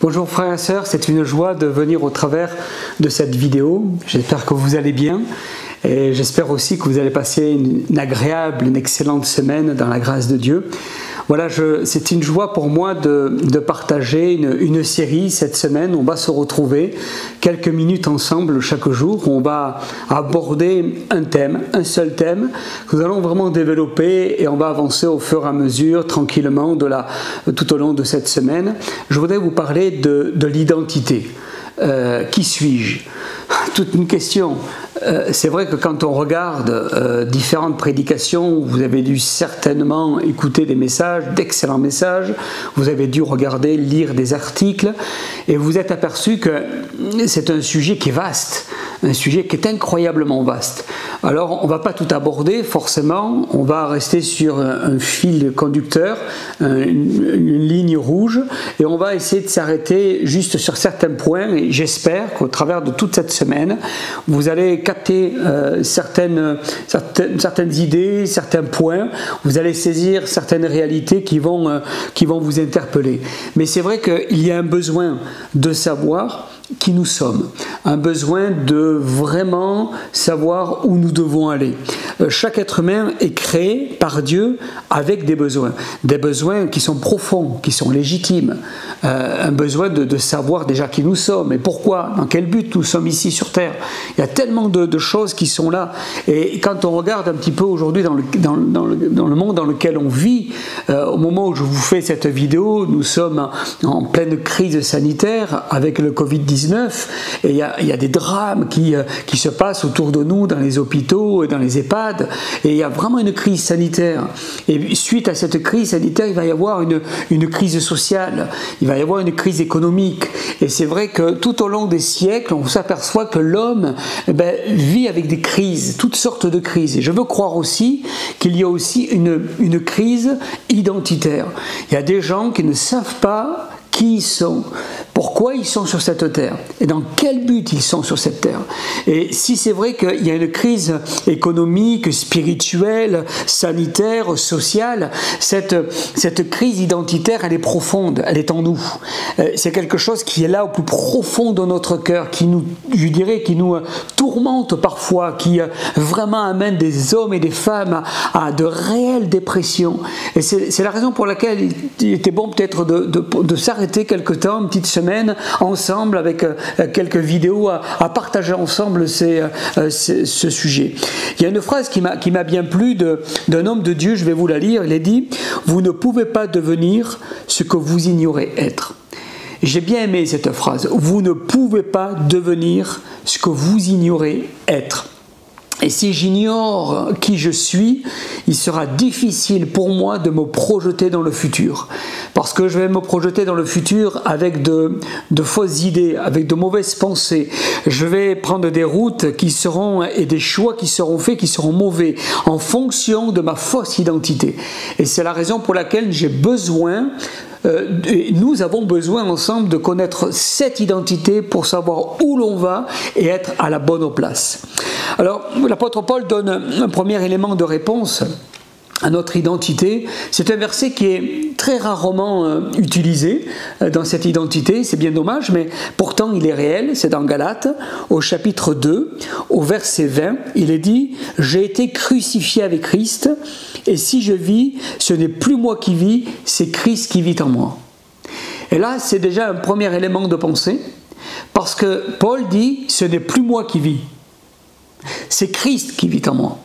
Bonjour frères et sœurs, c'est une joie de venir au travers de cette vidéo. J'espère que vous allez bien et j'espère aussi que vous allez passer une agréable, une excellente semaine dans la grâce de Dieu. Voilà, c'est une joie pour moi de partager une série cette semaine. On va se retrouver quelques minutes ensemble chaque jour. On va aborder un thème, un seul thème que nous allons vraiment développer et on va avancer au fur et à mesure, tranquillement, tout au long de cette semaine. Je voudrais vous parler de l'identité. Qui suis-je? Toute une question. C'est vrai que quand on regarde différentes prédications, vous avez dû certainement écouter des messages, d'excellents messages, vous avez dû regarder, lire des articles, et vous êtes aperçu que c'est un sujet qui est vaste, un sujet qui est incroyablement vaste. Alors on ne va pas tout aborder forcément, on va rester sur un fil conducteur, une ligne rouge, et on va essayer de s'arrêter juste sur certains points, et j'espère qu'au travers de toute cette semaine, vous allez capter certaines idées, certains points, vous allez saisir certaines réalités qui vont vous interpeller. Mais c'est vrai qu'il y a un besoin de savoir qui nous sommes, un besoin de vraiment savoir où nous devons aller. Chaque être humain est créé par Dieu avec des besoins qui sont profonds, qui sont légitimes, un besoin de savoir déjà qui nous sommes et pourquoi, dans quel but nous sommes ici sur Terre. Il y a tellement de choses qui sont là, et quand on regarde un petit peu aujourd'hui dans le monde dans lequel on vit, au moment où je vous fais cette vidéo, nous sommes en pleine crise sanitaire avec le Covid-19, et il y a des drames qui se passent autour de nous dans les hôpitaux et dans les EHPAD, et il y a vraiment une crise sanitaire. Et suite à cette crise sanitaire, il va y avoir une crise sociale, il va y avoir une crise économique. Et c'est vrai que tout au long des siècles, on s'aperçoit que l'homme vit avec des crises, toutes sortes de crises. Et je veux croire aussi qu'il y a aussi une crise identitaire. Il y a des gens qui ne savent pas qui ils sont, pourquoi ils sont sur cette terre et dans quel but ils sont sur cette terre. Et si c'est vrai qu'il y a une crise économique, spirituelle, sanitaire, sociale, cette crise identitaire, elle est profonde, elle est en nous. C'est quelque chose qui est là au plus profond de notre cœur, qui nous tourmente parfois, qui vraiment amène des hommes et des femmes à de réelles dépressions. Et c'est la raison pour laquelle il était bon peut-être de s'arrêter quelque temps, une petite semaine, ensemble avec quelques vidéos à partager ensemble ce sujet. Il y a une phrase qui m'a bien plu d'un homme de Dieu, je vais vous la lire. Il est dit « Vous ne pouvez pas devenir ce que vous ignorez être ». J'ai bien aimé cette phrase. Vous ne pouvez pas devenir ce que vous ignorez être. Et si j'ignore qui je suis, il sera difficile pour moi de me projeter dans le futur. Parce que je vais me projeter dans le futur avec de fausses idées, avec de mauvaises pensées. Je vais prendre des routes et des choix qui seront faits, qui seront mauvais, en fonction de ma fausse identité. Et c'est la raison pour laquelle nous avons besoin ensemble de connaître cette identité pour savoir où l'on va et être à la bonne place. Alors, l'apôtre Paul donne un premier élément de réponse à notre identité. C'est un verset qui est très rarement utilisé dans cette identité, c'est bien dommage, mais pourtant il est réel. C'est dans Galates, au chapitre 2, au verset 20, il est dit « J'ai été crucifié avec Christ, et si je vis, ce n'est plus moi qui vis, c'est Christ qui vit en moi. » Et là, c'est déjà un premier élément de pensée, parce que Paul dit « Ce n'est plus moi qui vis, c'est Christ qui vit en moi. »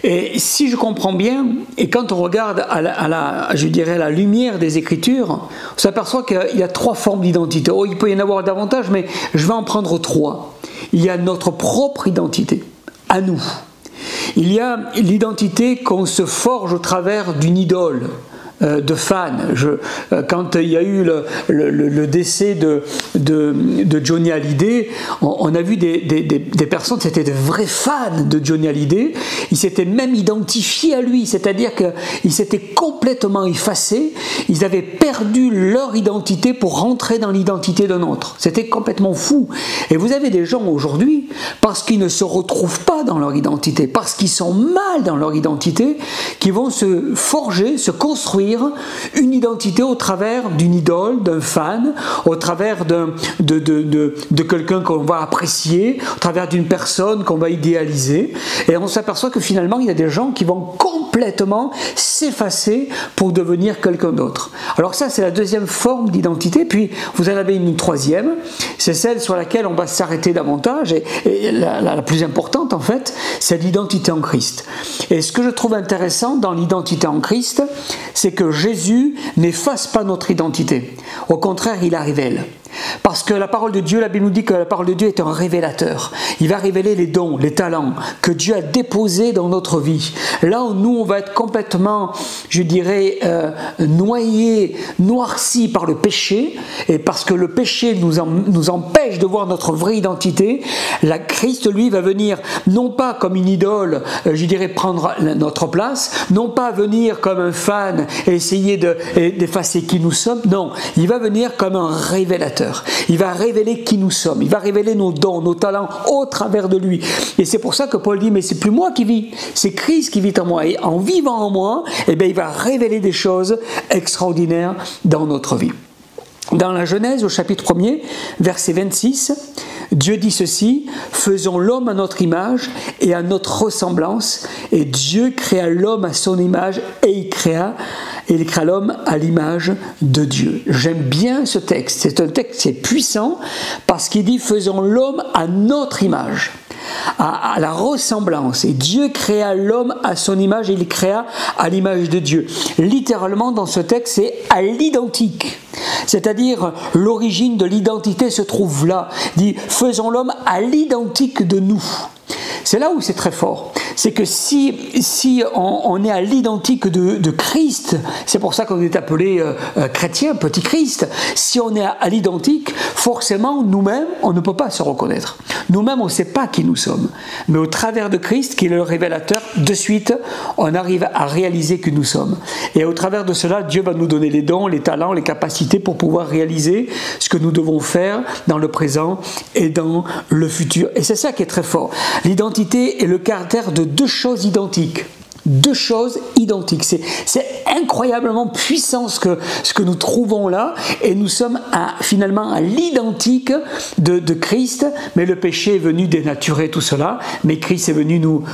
Et si je comprends bien, et quand on regarde à la lumière des Écritures, on s'aperçoit qu'il y a trois formes d'identité. Oh, il peut y en avoir davantage, mais je vais en prendre trois. Il y a notre propre identité, à nous. Il y a l'identité qu'on se forge au travers d'une idole, de fans. Quand il y a eu le décès de Johnny Hallyday, on a vu des personnes, c'était de vrais fans de Johnny Hallyday. Ils s'étaient même identifiés à lui, c'est-à-dire qu'ils s'étaient complètement effacés. Ils avaient perdu leur identité pour rentrer dans l'identité d'un autre. C'était complètement fou. Et vous avez des gens aujourd'hui, parce qu'ils ne se retrouvent pas dans leur identité, parce qu'ils sont mal dans leur identité, qui vont se forger, se construire construire une identité au travers d'une idole, d'un fan, au travers de quelqu'un qu'on va apprécier, au travers d'une personne qu'on va idéaliser. Et on s'aperçoit que finalement, il y a des gens qui vont complètement s'effacer pour devenir quelqu'un d'autre. Alors ça, c'est la deuxième forme d'identité. Puis, vous en avez une troisième, c'est celle sur laquelle on va s'arrêter davantage, et la plus importante en fait, c'est l'identité en Christ. Et ce que je trouve intéressant dans l'identité en Christ, c'est que Jésus n'efface pas notre identité. Au contraire, il la révèle. Parce que la parole de Dieu, la Bible nous dit que la parole de Dieu est un révélateur. Il va révéler les dons, les talents que Dieu a déposés dans notre vie. Là où nous, on va être complètement, je dirais, noyés, noircis par le péché, et parce que le péché nous empêche de voir notre vraie identité, la Christ, lui, va venir non pas comme une idole, je dirais, prendre notre place, non pas venir comme un fan et essayer d'effacer qui nous sommes, non, il va venir comme un révélateur. Il va révéler qui nous sommes, il va révéler nos dons, nos talents au travers de lui. Et c'est pour ça que Paul dit, mais c'est plus moi qui vis, c'est Christ qui vit en moi. Et en vivant en moi, eh bien, il va révéler des choses extraordinaires dans notre vie. Dans la Genèse, au chapitre 1er, verset 26, Dieu dit ceci, « Faisons l'homme à notre image et à notre ressemblance. Et Dieu créa l'homme à son image et il créa l'homme à l'image de Dieu. » J'aime bien ce texte. C'est un texte qui est puissant parce qu'il dit « Faisons l'homme à notre image. » À la ressemblance. Et Dieu créa l'homme à son image et il créa à l'image de Dieu. Littéralement, dans ce texte, c'est à l'identique. C'est-à-dire, l'origine de l'identité se trouve là. Il dit, faisons l'homme à l'identique de nous. C'est là où c'est très fort. C'est que si on est à l'identique de Christ, c'est pour ça qu'on est appelé chrétien, petit Christ, si on est à l'identique, forcément, nous-mêmes, on ne peut pas se reconnaître. Nous-mêmes, on ne sait pas qui nous sommes. Mais au travers de Christ, qui est le révélateur, de suite, on arrive à réaliser qui nous sommes. Et au travers de cela, Dieu va nous donner les dons, les talents, les capacités pour pouvoir réaliser ce que nous devons faire dans le présent et dans le futur. Et c'est ça qui est très fort. L'identité est le caractère de deux choses identiques. Deux choses identiques. C'est incroyablement puissant ce que nous trouvons là, et nous sommes finalement à l'identique de Christ, mais le péché est venu dénaturer tout cela, mais Christ est venu nous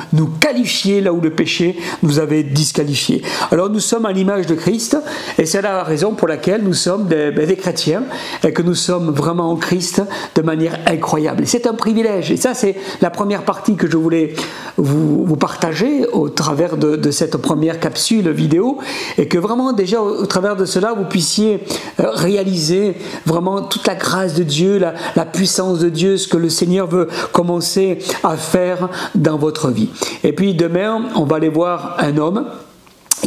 qualifier là où le péché nous avait disqualifiés. Alors nous sommes à l'image de Christ, et c'est la raison pour laquelle nous sommes des chrétiens, et que nous sommes vraiment en Christ de manière incroyable. Et c'est un privilège, et ça c'est la première partie que je voulais vous partager au travers de cette première capsule vidéo, et que vraiment déjà au travers de cela vous puissiez réaliser vraiment toute la grâce de Dieu, la puissance de Dieu, ce que le Seigneur veut commencer à faire dans votre vie. Et puis demain on va aller voir un homme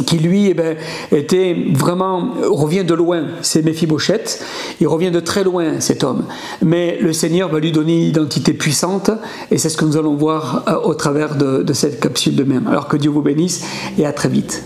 qui lui revient de loin, c'est Méphibosheth, il revient de très loin cet homme, mais le Seigneur va lui donner une identité puissante, et c'est ce que nous allons voir au travers de cette capsule de même. Alors que Dieu vous bénisse et à très vite.